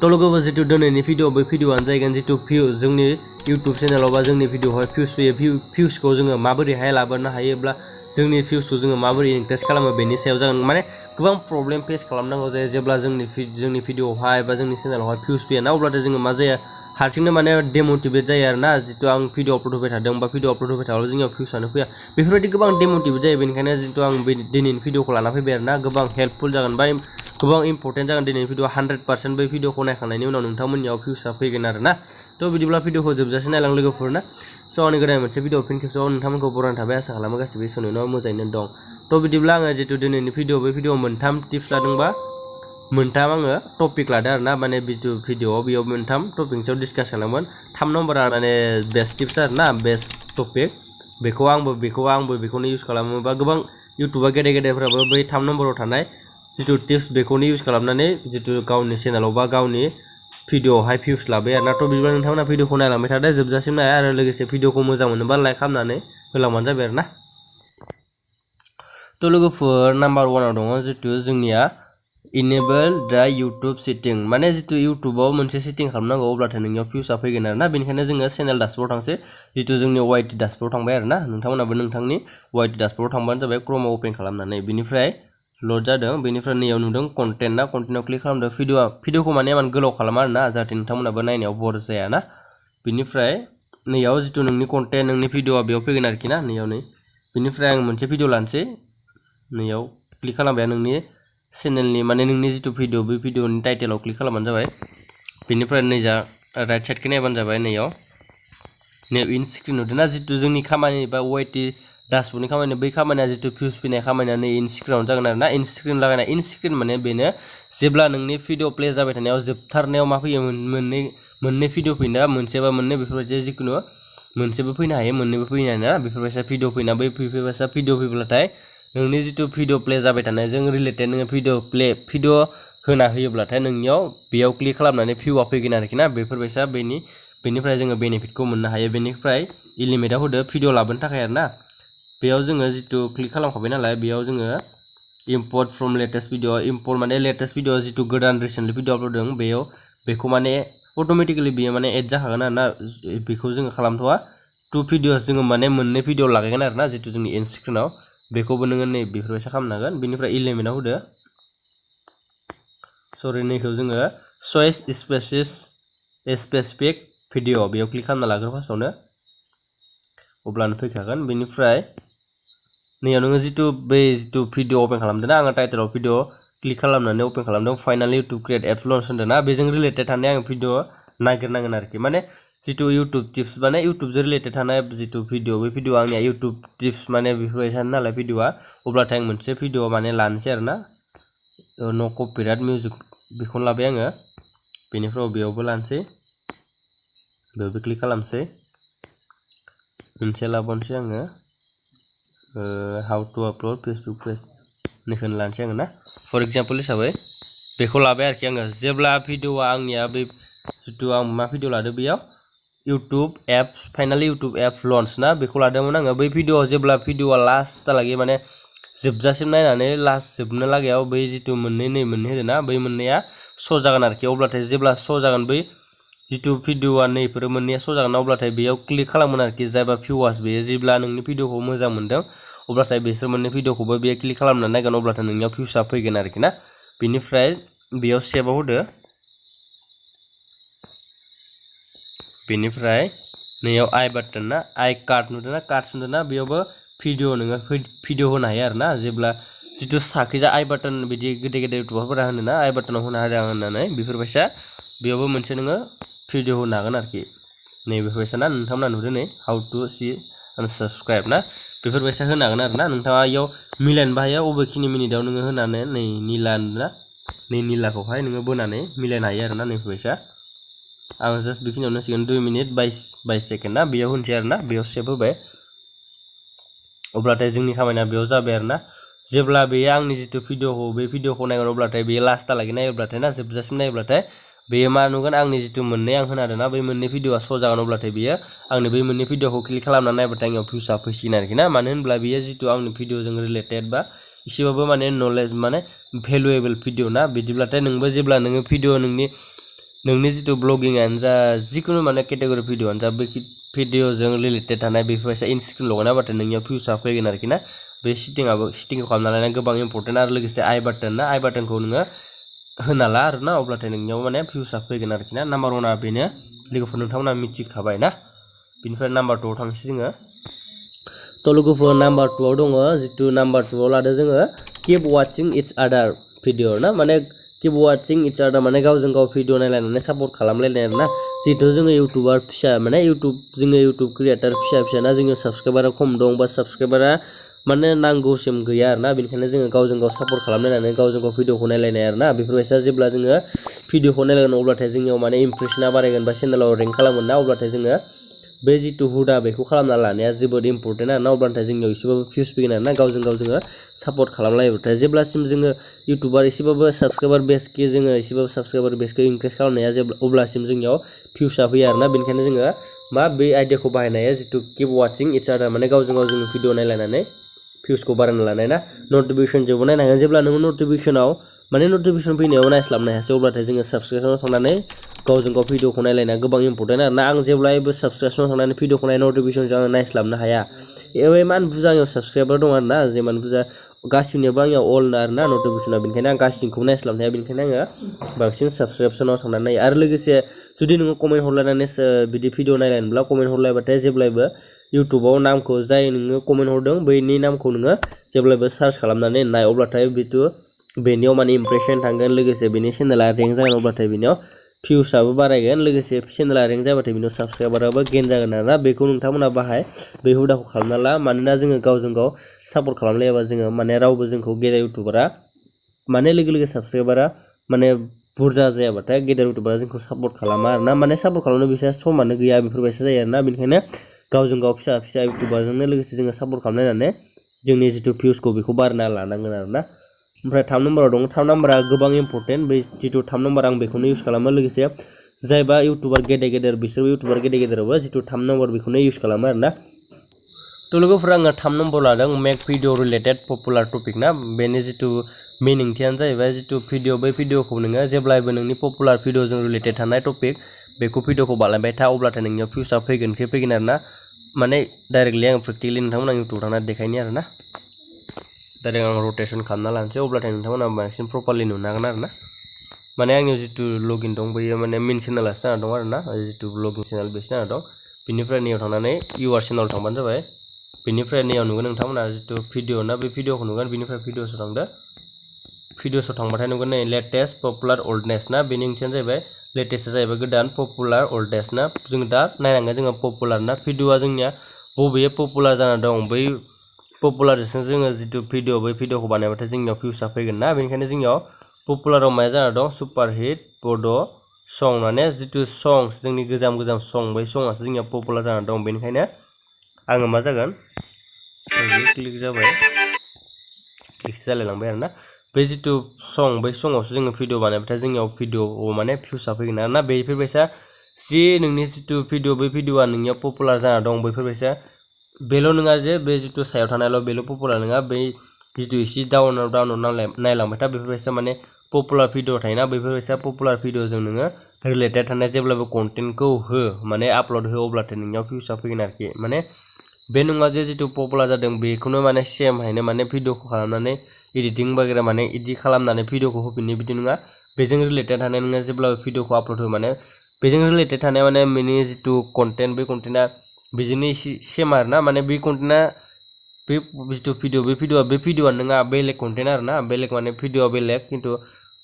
तो लोगोफोर जितु दिनैनि भिडिअ बै भिडिअआनो जाहैगोन जितु भिउ जोंनि YouTube चेनेलाव बा जोंनि भिडिअआवहाय भिउस फैयो भिउसखौ जोङो माबोरैहाय लाबोनो हायोब्ला जोंनि भिउसखौ जोङो माबोरै इंक्रिज खालामो बेनि सायाव जागोन माने गोबां प्रब्लेम फेस खालामनांगौ जायो जेब्ला जोंनि भिडिअआवहाय बा जोंनि चेनेलावहाय भिउस फैया ना अब्लाथाय जोङो मा जायो हारसिंनो माने डेमोटिवेट जायो आरोना जितु आं भिडिअ आपल'ड होबाय थादों बा भिडिअ आपल'ड होबाय थाब्ला जोंनियाव भिउसआनो फैया बेफोरबायदि गोबां डेमोटिवेट जायो बेनिखायनो जितु आं दिनैनि भिडिअखौ लाना फैबाय आरोना गोबां हेल्पफुल जागोन बा गोबां इम्पर्टेन्ट जागोन दिनैनि भिडिअ 100% बै भिडिअखौ नायखांनायनि उनाव नोंथांमोननियाव भिउसआ फैगोन आरोना थ' बिदिब्ला भिडिअखौ जोबजासिम नायलां लोगोफोरना स' आंनि गोदान मोनसे भिडिअ फिन खेबसेबाव नोंथांमोनखौ बरायना थाबाय आसा खालामो गासिबो इसोरनि उनाव मोजाङैनो दं थ' बिदिब्ला आङो जितु दिनैनि भिडिअ बै भिडिअ मोनथाम टिप्स लादोंबा मोनथाम आङो टपिक लादों आरोना माने जितु भिडिअआव बेयाव मोनथाम टपिकनि सायाव डिसकास खालामगोन 3 नम्बरा माने बेस्ट टिप्स आरोना बेस्ट टपिक बेखौ आंबो बेखौनो इउज खालामो बा गोबां इउटुबार गेदेरफोराबो बै 3 नम्बराव थानाय जितु टिप्स बेखौनो इउज खालामनानै जितु गावनि चेनेलाव बा गावनि भिडिअआवहाय भिउस लाबाय आरोना थ' बिदिब्ला नोंथांमोना भिडिअखौ नायलांबाय थादो जोबजासिम नाय आरो लोगोसे भिडिअखौ मोजां मोनोबा लाइक खालामनानै होलांबानो जाबाय आरोना थ' लोगोफोर नाम्बार 1आव दङ जितु जोंनिया इनेबल दा इउटुब सेटिं माने जितु इउटुबाव मोनसे सेटिं खालामनांगौ अब्लाथाय नोंनियाव भिउसआ फैगोन आरोना बेनिखायनो जोङो चेनेल डासबर्डआव थांसै जितु जोंनि वाइटि डासबर्डआव थांबाय आरोना नोंथांमोनाबो नोंथांनि वाइटि डासबर्डआव थांबानो जाबाय क्रोमआव अपेन खालामनानै बिनिफ्राय लड जादों बेनिफ्राय नैयाव नुदों कन्टेन्ट ना कन्टेन्टआव क्लिक खालामदों भिडिअखौ माने इमान गोलाव खालामा आरोना जाहाथे नोंथांमोनाबो नायनायाव बर जायाना बिनिफ्राय नैयाव जितु नोंनि कन्टेन्ट नोंनि भिडिअआ बेयाव फैगोन आरोखि ना नैयाव नै बिनिफ्राय आं मोनसे भिडिअ लानोसै नैयाव क्लिक खालामबाय नोंनि चेनेलनि माने नोंनि जितु भिडिअ बे भिडिअनि टाइटेलाव क्लिक खालामबानो जाबाय बिनिफ्राय नैजा राइट साइडखौ नायबानो जाबाय नैयाव इन स्क्रिन नुदोंना जितु जोंनि खामानि बा वाइटि डासबर्डनि खामानि बै खामानिया जितु भिउस फैनाय खामानिया नै इन स्क्रिनावनो जागोन आरोना इन स्क्रिन लागायनाय इन स्क्रिन माने बेनो जेब्ला नोंनि भिडिअ प्ले जाबाय थानायाव जोबथारनायाव मा फैयो मोननै भिडिअ फैना मोनसे बा मोननै बेफोरबायदि जिखुनु मोनसेबो फैनो हायो मोननैबो फैनो हायो ना बेफोरबायसा भिडिअ फैना बै बेफोरबायसा भिडिअ फैब्लाथाय नोंनि जितु भिडिअ प्ले जाबाय थानायजों रिलेटेड नोङो भिडिअ होना होयोब्लाथाय नोंनियाव बेयाव क्लिक खालामनानै भिउआ फैगोन आरोखि ना बेफोरबायसा बेनिफ्राय जोङो बेनिफिटखौ मोननो हायो बेनिफ्राय लिमिटआव होदो भिडिअ लाबोनो थाखाय आरोना बेयाव जोङो जितु क्लिक खालामखाबाय नालाय बेयाव जोङो import from latest video import माने लेटेस्ट भिडिअ जितु गोदान रिसेन्टलि भिडिअ आपल'ड होदों बेखौ माने अट'मेटिकेलि बेयो माने एड जाखागोन आरोना बेखौ जोङो खालामथ'वा 2 भिडिअस जोङो माने मोननै भिडिअ लागायगोन आरोना जितु जोंनि एन्ड स्क्रिनाव बेखौबो नोङो नै बेफोरबायसा खालामनो हागोन बेनिफ्राय इलिमेन्टआव होदो सरि नैखौ जोङो चइस स्पेसिफिक भिडिअ बेयाव क्लिक खालामना लाग्रो फार्स्टआवनो अब्लानो फैखागोन बेनिफ्राय नैयाव नोङो जितु भिडिअ अपेन खालामदों ना आङो टाइटेलाव भिडिअ क्लिक खालामनानै अपेन खालामदों finally YouTube create app launch होनदों ना बेजों रिलेटेड थानाय आं भिडिअ नागिरनांगोन आरोखि माने जितु इउटुब टिप्स माने इउटुबजों रिलेटेड थानाय जितु भिडिअ बे भिडिअ आंनिया इउटुब टिप्स माने बेफोरबायसानो नालाय भिडिअआ अब्लाथाय आं मोनसे भिडिअ माने लानोसै आरोना न' कपिराइट मिउजिक बेखौनो लाबाय आङो बेनिफ्राय बेयावबो लानोसै बेयावबो क्लिक खालामसै मोनसे लाबावनोसै आङो how to upload Facebook page नैखौनो लानोसै आङो ना फर एग्जाम्पल हिसाबै बेखौ लाबाय आरोखि आङो जेब्ला भिडिअआ आंनिया बे जितु आं मा भिडिअ लादों बेयाव YouTube apps finally YouTube app launch ना बेखौ लादोंमोन आङो बै भिडिअआव जेब्ला भिडिअआ लास्टहालागै माने जोबजासिम नायनानै लास्ट जोबनो लागायाव बै जितु मोननै होदों ना बै मोननैया श' जागोन आरोखि अब्लाथाय जेब्ला श' जागोन बै जितु भिडिअआ नैफोरो मोननैया श' जागोन अब्लाथाय बेयाव क्लिक खालामगोन आरोखि जायबा भिउवार्स बेयो जेब्ला नोंनि भिडिअखौ मोजां मोनदों अब्लाथाय बिसोर मोननै भिडिअखौबो बेयो क्लिक खालामनानै नायगोन अब्लाथाय नोंनियाव भिउसआ फैगोन आरोखि ना बेनिफ्राय बेयाव सेभआव होदो बेनिफ्राय नैयाव आइ बाटन ना आइ कार्ड नुदों ना कार्ड्स नुदों ना बेयावबो नोङो भिडिअ होनो हायो आरोना जेब्ला जितु साखैजा आइ बाटन बिदि गेदेर इउटुबारफोरा होनो ना आइ बाटनाव होनो हादों होननानै बेफोरबायसा बेयावबो मोनसे नोङो भिडिअ होनो हागोन आरोखि नै बेफोरबायसा ना नोंथांमोना नुदों नै how to see and subscribe ना बेफोरबायसा होनो हागोन आरोना नोंथाङा इयाव मिलायनोबो हायो बबेखिनि मिनिटआव नोङो होनानै नै निलाखौहाय नोङो बोनानै मिलायनो हायो आरोना नैफोरबायसा आं जास्ट बेखिनियावनो होसिगोन 2 मिनिट 22 सेकेन्ड ना बेयाव होनसै आरोना बेयाव सेभ होबाय अब्लाथाय जोंनि खामानिया बेयाव जाबाय आरोना जेब्ला बेयो आंनि जितु भिडिअखौ नायगोन अब्लाथाय बेयो लास्टहालागै नायोब्लाथाय ना जोबजासिम नायोब्लाथाय बेयो मा नुगोन आंनि जितु मोननै आं होनादों ना बै मोननै भिडिअआ श' जागोन अब्लाथाय बेयो आंनि बै मोननै भिडिअखौ क्लिक खालामनानै नायबाथाय आंनियाव भिउसआ फैसिगोन आरोखि ना मानो होनब्ला बेयो जितु आंनि भिडिअजों रिलेटेड बा एसेबाबो माने नलेज माने भेलुएबल भिडिअ ना बिदिब्लाथाय नोंबो जेब्ला नोङो भिडिअ नोंनि नोंनि जितु ब्लगिंआनो जा जिकुनु माने केटेगरि भिडिअ'आनो जा बे भिडिअ'जों रिलेटेड थानाय बेफोरबायसा इन स्क्रिन लगायना होबाथाय नोंनियाव भिउसआ फैगोन आरोखि ना बे सेटिंखौ खालामना लानाया गोबां इम्पर्टेन्ट आरो लोगोसे आइ बाटन ना आइ बाटनखौ नोङो होना ला आरोना अब्लाथाय नोंनियाव माने भिउसआ फैगोन आरोखि ना नाम्बार 1आ बेनो लोगोफोर नोंथांमोना मिथिखाबाय ना बिनिफ्राय नाम्बार 2आव थांसै जोङो थ' लोगोफोर नाम्बार 2आव दङ जितु नाम्बार 2आव लादो जोङो कीप वाचिं इट्स आदार भिडिअ ना माने कीप वाचिं इट्स आदार माने गावजों गाव भिडिअ नायलायनानै सापर्ट खालामलायनाय आरोना जितु जोङो इउटुबार फिसा माने जोङो इउटुब क्रिएटर फिसा ना जोङो साबस्क्राइबारा खम दं बा साबस्क्राइबारा माने नांगौसिम गैया आरोना बेनिखायनो जोङो गावजों गाव सापर्ट खालामलायनानै गावजों गाव भिडिअखौ नायलायनाय आरोना बेफोरबायसा जेब्ला जोङो भिडिअखौ नायलायगोन अब्लाथाय जोंनियाव माने इमप्रेसना बारायगोन बा चेनेलाव रेंक खालामगोन ना अब्लाथाय जोङो बे जितु हुदा बेखौ खालामना लानाया जोबोद इम्पर्टेन्ट आरोना अब्लाथाय जोंनियाव एसेबाबो भिउस फैगोन आरोना गावजों गाव जोङो सापर्ट खालामलायोबाथाय जेब्लासिम जोङो इउटुबार एसेबाबो साबस्क्राइबार बेसखौ जोङो एसेबाबो साबस्क्राइबार बेसखौ इनक्रिज खालामनाया अब्लासिम जोंनियाव भिउसआ फैया आरोना बेनिखायनो जोङो मा बे आइडियाखौ बाहायनाया जितु कीप वाचिं इट्स आदार माने गावजों गाव जोङो भिडिअ नायलायनानै भिउसखौ बारायना लानाय ना नटिफिकेसनजोंबो नायनांगोन जेब्ला नोङो नटिफिकेसन फैनायाव नायस्लाबनो हायासै अब्लाथाय जोङो साबस्क्रिपसनाव थांनानै गावजों गाव भिडिअखौ नायलायनाया गोबां इम्पर्टेन्ट आरोना आं जेब्लायबो साबस्क्रिपसनाव थांनानै भिडिअखौ नाय नटिफिकेसनजों आं नायस्लाबनो हाया इमान बुरजा आंनियाव साबस्क्राइबार दं आरोना जेमान बुरजा गासिनियावबो आंनियाव अल आरोना नटिफिकेसना बेनिखायनो आं गासिनिखौबो नायस्लाबनो हाया बेनिखायनो आङो बांसिन साबस्क्रिपसनाव थांनानै नायो आरो लोगोसे जुदि नोङो कमेन्ट हरलायनानै बिदि भिडिअ नायलायनोब्ला कमेन्ट हरलायबाथाय जेब्लायबो इउटुबाव नामखौ जाय नोङो कमेन्ट हरदों बैनि नामखौ नोङो जेब्लायबो सार्च खालामनानै नाय अब्लाथाय बेनियाव माने इमप्रेसन थांगोन लोगोसे बेनि चेनेला रेंक जागोन अब्लाथाय बेनियाव भिउसआबो बारायगोन लोगोसे चेनेला रेंक जाबाथाय बेनियाव साबस्क्राइबाराबो गेन जागोन आरोना बेखौ नोंथांमोना बे हुदाखौ खालामना ला मानोना जोङो गावजों गाव सापर्ट खालामलायाबा जोङो माने रावबो जोंखौ गेदेर इउटुबारा माने लोगो साबस्क्राइबारा माने बुरजा जायाबाथाय गेदेर इउटुबारा जोंखौ सापर्ट खालामा आरोना माने सापर्ट खालामनो बिसोर समानो गैया बेफोरबायसा जायो आरोना बेनिखायनो गावजों गाव फिसा इउटुबारजोंनो लोगोसे जोङो सापर्ट खालामलायनानै जोंनि जितु भिउसखौ बेखौ बारायना लानांगोन आरोना ओमफ्राय 3 नम्बराव दङ 3 नम्बरा गोबां इम्पर्टेन्ट बै जितु 3 नम्बर आं बेखौनो इउज खालामो लोगोसे जायबा इउटुबार गेदेर बिसोरबो इउटुबार गेदेरावबो जितु 3 नम्बर बेखौनो इउज खालामो आरोना थ' लोगोफोर आङो 3 नम्बर लादों make video related popular topic ना बेनि जितु मिनिंथियानो जाहैबाय जितु बै भिडिअखौ नोङो जेब्लायबो नोंनि पपुलार भिडिअजों रिलेटेड थानाय टपिक बेखौ भिडिअखौ बानायबाय था अब्लाथाय नोंनियाव भिउसआ फैगोन आरोना माने डाइरेक्टलि आं प्रेक्टिकेलि नोंथांमोना इउटुबाव थांनानै देखायनि आरोना डाइरेक्ट आं रटेसन खालामना लानोसै अब्लाथाय नोंथांमोना बांसिन प्रपारलि नुनो हागोन आरोना माने आंनियाव जितु लगिन दं बैयो माने मेन चेनेलासो जाना दं आरोना जितु ब्लगिं चेनेल बेसो जाना दं बिनिफ्राय नैयाव थांनानै इउआर चेनेल थांबानो जाबाय बिनिफ्राय नैयाव नुगोन नोंथांमोना जितु भिडिअ ना बे भिडिअखौ नुगोन बिनिफ्राय भिडिअसआव थांदो भिडिअसआव थांबाथाय नुगोन नै लेटेस्ट पपुलार ओल्डनेस ना बेनि ओंथियानो जाहैबाय लेटेस्टआ जाहैबाय गोदान पपुलार ओल्डनेस ना जों दा नायनांगोन जोङो पपुलार ना भिडिअआ जोंनिया बबे पपुलार जाना दं बै पपुलारजों जोङो जितु भिडिअ बै भिडिअखौ बानायबाथाय जोंनियाव भिउसआ फैगोन ना बेनिखायनो जोंनियाव पपुलाराव माया जाना दं सुपार हिट बड' सं माने जितु सं जोंनि गोजाम सं बै सङासो जोंनियाव पपुलार जाना दं बेनिखायनो आङो मा जागोन क्लिक जाबाय क्लिकसो जालायलांबाय आरोना बे जितु सं बै सङावसो जोङो भिडिअ बानायबाथाय जोंनियाव भिडिअआव माने भिउसआ फैगोन आरोना बेफोरबायसा जि नोंनि जितु भिडिअ बै भिडिअआ नोंनियाव पपुलार जाना दं बैफोरबायसा बेल' नङा जे बे जितु सायाव थानायल' बेल' पपुलार नङा बै जितु एसे डाउनाव नायलांबाय था बेफोरबायसा माने पपुलार भिडिअ थायोना बेफोरबायसा पपुलार भिडिअजों नोङो रिलेटेड थानाय जेब्लाबो कन्टेन्टखौ माने आपल'ड हो अब्लाथाय नोंनियाव भिउसआ फैगोन आरोखि माने बे नङा जे जितु पपुलार जादों बेखौनो माने सेमहायनो माने भिडिअखौ खालामनानै एडिटिं बागेरा माने इदिट खालामनानै भिडिअखौ होफिननो बिदि नङा बेजों रिलेटेड थानाय नोङो जेब्लाबो भिडिअखौ आपल'ड हो माने बेजों रिलेटेड थानाय माने बेनि जितु कन्टेन्ट बे कन्टेन्टआ बेजोंनो एसे सेम आरोना माने बे कन्टेन्टआ बे जितु बे भिडिअआ नङा बेलेग कन्टेन्ट आरोना बेलेग माने भिडिअआ बेलेग खिन्थु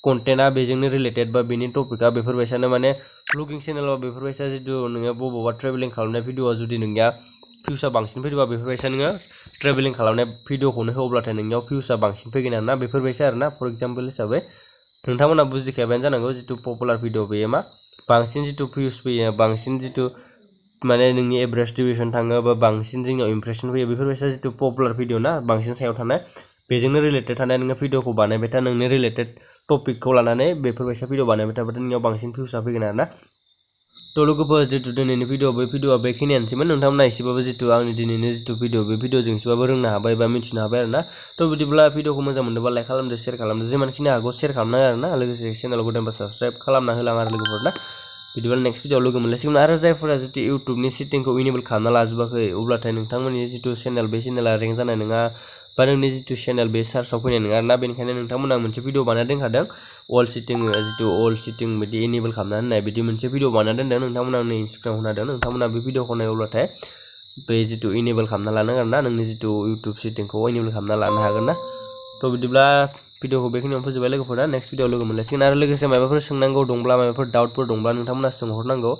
कन्टेन्टआ बेजोंनो रिलेटेड बा बेनि टपिकआ बेफोरबायसानो माने ब्लगिं चेनेलाव बेफोरबायसा जितु नोङो बबावबा ट्रेभेलिं खालामनाय भिडिअआ जुदि नोंनिया भिउसआ बांसिन फैदोंबा बेफोरबायसा नोङो ट्रेभेलिं खालामनाय भिडिअखौनो हो अब्लाथाय नोंनियाव भिउसआ बांसिन फैगोन आरोना बेफोरबायसा आरोना फर एग्जाम्पल हिसाबै नोंथांमोना बुजिखाबायानो जानांगौ जितु पपुलार भिडिअ बेयो मा बांसिन जितु भिउस फैयो बांसिन जितु माने नोंनि एभारेज डिउरेसन थाङो बा बांसिन जोंनियाव इमप्रेसन फैयो बेफोरबायसा जितु पपुलार भिडिअ ना बांसिन सायाव थानाय बेजोंनो रिलेटेड थानाय नोङो भिडिअखौ बानायबाय था नोंनि रिलेटेड टपिकखौ लानानै बेफोरबायसा भिडिअ बानायबाय थाबाथाय नोंनियाव बांसिन भिउसआ फैगोन आरोना थ' तो लोगोफोर जितु दिनैनि भिडिअ बेखिनियानोसैमोन नोंथांमोना एसेबाबो जितु आंनि दिनैनि जितु भिडिअ बे भिडिअजों एसेबाबो रोंनो हाबाय बा मिथिनो हाबाय आरोना तो बिदिब्ला भिडिअखौ मोजां मोनदोंबा लाइक खालामदो शेयार खालामदो जेमानखिनि हागौ शेयार खालामनाङा आरोना लोगोसे चेनेलाव गोदानबा साबस्क्राइब खालामना होलां आरो लोगोफोरना बिदिब्ला नेक्स्ट भिडिअ लोगो मोनलायसिगोन आरो जायफोरा जितु इउटुबनि सेटिंखौ इनेबल खालामना लाजोबाखै अब्लाथाय नोंथांमोननि जितु चेनेल बे चेनेला रेंक जानाय नङा बा नोंनि जितु चेनेल बे सार्चआव फैनाय नङा आरोना बेनिखायनो नोंथांमोना मोनसे भिडिअ बानायना दोनखादों अल सेटिं बिदि इनेबल खालामना होननाय बिदि मोनसे भिडिअ बानायना दोनदों नोंथांमोना आंनो इन्सटाग्राम होना होदों नोंथांमोना बे भिडिअखौ नायोब्लाथाय बे जितु इनेबल खालामना लानांगोन आरोना नोंनि जितु इउटुब सेटिंखौ इनेबल खालामना लानो हागोन ना तो बिदिब्ला भिडिअखौ बेखिनियावनो फोजोबबाय लोगोफोरा नेक्स्ट भिडिअ लोगो मोनलायसिगोन आरो लोगोसे माबाफोर सोंनांगौ दंब्ला माबाफोर डाउटफोर दंब्ला नोंथांमोना सोंहरनांगौ